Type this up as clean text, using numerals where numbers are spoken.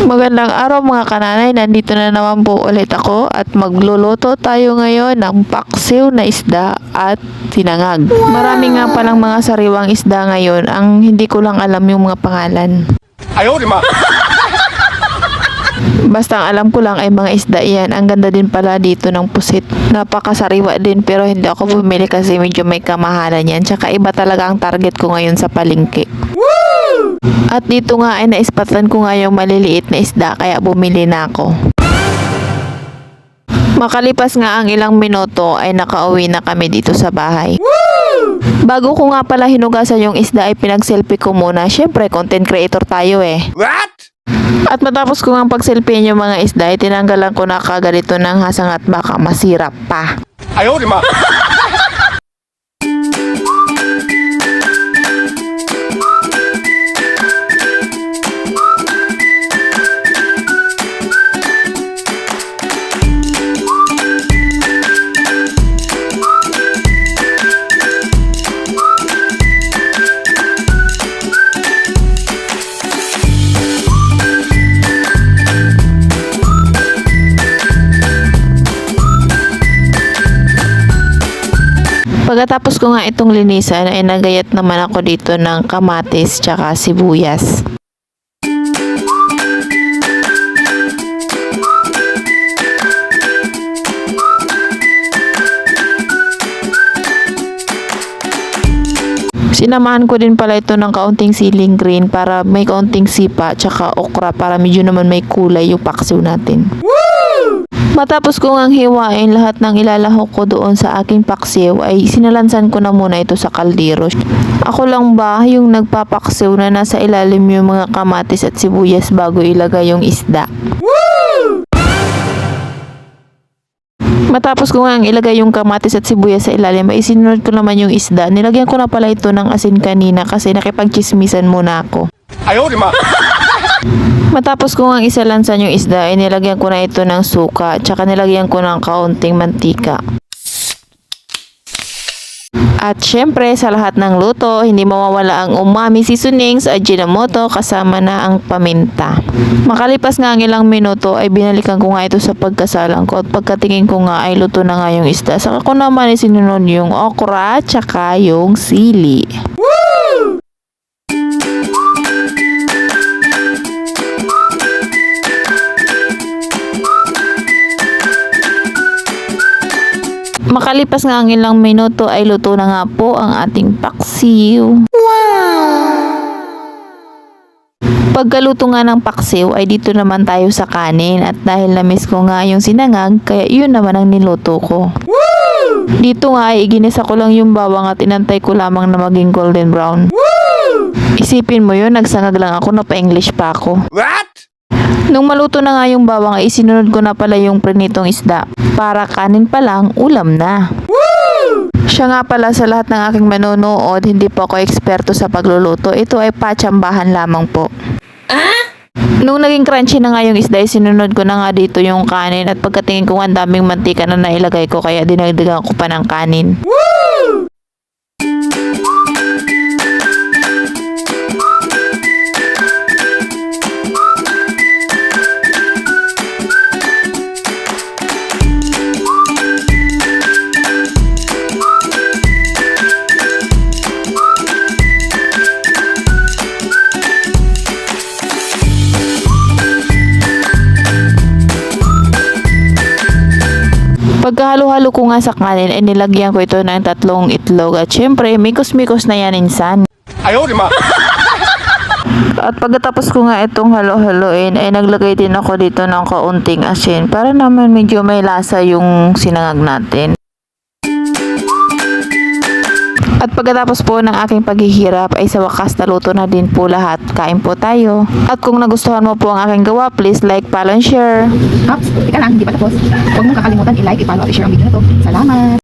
Magandang araw mga kananay, nandito na naman po ulit ako at magluluto tayo ngayon ng paksiw na isda at tinangag. Marami nga palang mga sariwang isda ngayon, ang hindi ko lang alam yung mga pangalan. Ayaw, di ma. Basta ang alam ko lang ay mga isda iyan. Ang ganda din pala dito ng pusit. Napakasariwa din pero hindi ako bumili kasi medyo may kamahalan yan. Tsaka iba talaga ang target ko ngayon sa palengke. At dito nga ay naispatan ko nga yung maliliit na isda kaya bumili na ako. Makalipas nga ang ilang minuto ay nakauwi na kami dito sa bahay. Bago ko nga pala hinugasan yung isda ay pinag-selfie ko muna. Syempre content creator tayo eh. What? At matapos ko nga pag-selfie yung mga isda ay tinanggalan ko na kagad ito ng hasang at baka masira pa. Ayaw, di ma. Pagkatapos ko nga itong linisan ay nagayat naman ako dito ng kamatis tsaka sibuyas. Sinamahan ko din pala ito ng kaunting siling green para may kaunting sipa tsaka okra para medyo naman may kulay yung paksiw natin. Matapos ko ngang hiwain lahat ng ilalahok ko doon sa aking paksiw ay sinalansan ko na muna ito sa kaldero. Ako lang ba yung nagpapaksiw na nasa ilalim yung mga kamatis at sibuyas bago ilagay yung isda? Matapos ko ngang ilagay yung kamatis at sibuyas sa ilalim ay sinunod ko naman yung isda. Nilagyan ko na pala ito ng asin kanina kasi nakipagchismisan muna ako. Ayaw, di ma. Matapos ko ngang isalansan yung isda, ay nilagyan ko na ito ng suka, tsaka nilagyan ko ng kaunting mantika. At syempre, sa lahat ng luto, hindi mawawala ang umami seasonings, Ajinomoto, kasama na ang paminta. Makalipas nga ang ilang minuto, ay binalikan ko nga ito sa pagkasalang ko, at pagkatingin ko nga ay luto na nga yung isda. Saka ko naman isinunod yung okra, tsaka yung sili. Makalipas nga ang ilang minuto ay luto na nga po ang ating paksiw. Pagkaluto nga ng paksiw ay dito naman tayo sa kanin at dahil na-miss ko nga yung sinangag kaya yun naman ang niluto ko. Dito nga ay iginisa ko lang yung bawang at inantay ko lamang na maging golden brown. Isipin mo yun, nagsangag lang ako, napa-English pa ako. What? Nung maluto na nga yung bawang ay isinunod ko na pala yung prinitong isda. Para kanin pa lang, ulam na. Siya nga pala sa lahat ng aking manonood, hindi po ako eksperto sa pagluluto. Ito ay patsambahan lamang po. Nung naging crunchy na nga yung isda, sinunod ko na nga dito yung kanin at pagkatingin ko ang daming mantika na nailagay ko kaya dinagdagan ko pa ng kanin. Pagkahalo-halo ko nga sa kanin ay nilagyan ko ito ng 3 itlog at syempre mikos-mikos na yan insan. Ayaw, di ma. At pagkatapos ko nga itong halo-haloin ay naglagay din ako dito ng kaunting asin para naman medyo may lasa yung sinangag natin. At pagkatapos po ng aking paghihirap ay sa wakas naluto na din po lahat. Kain po tayo. At kung nagustuhan mo po ang aking gawa, please like, follow, and share. Ups, teka lang, hindi pa tapos. Huwag mong kakalimutan i-like, i-follow at i-share ang video na to. Salamat!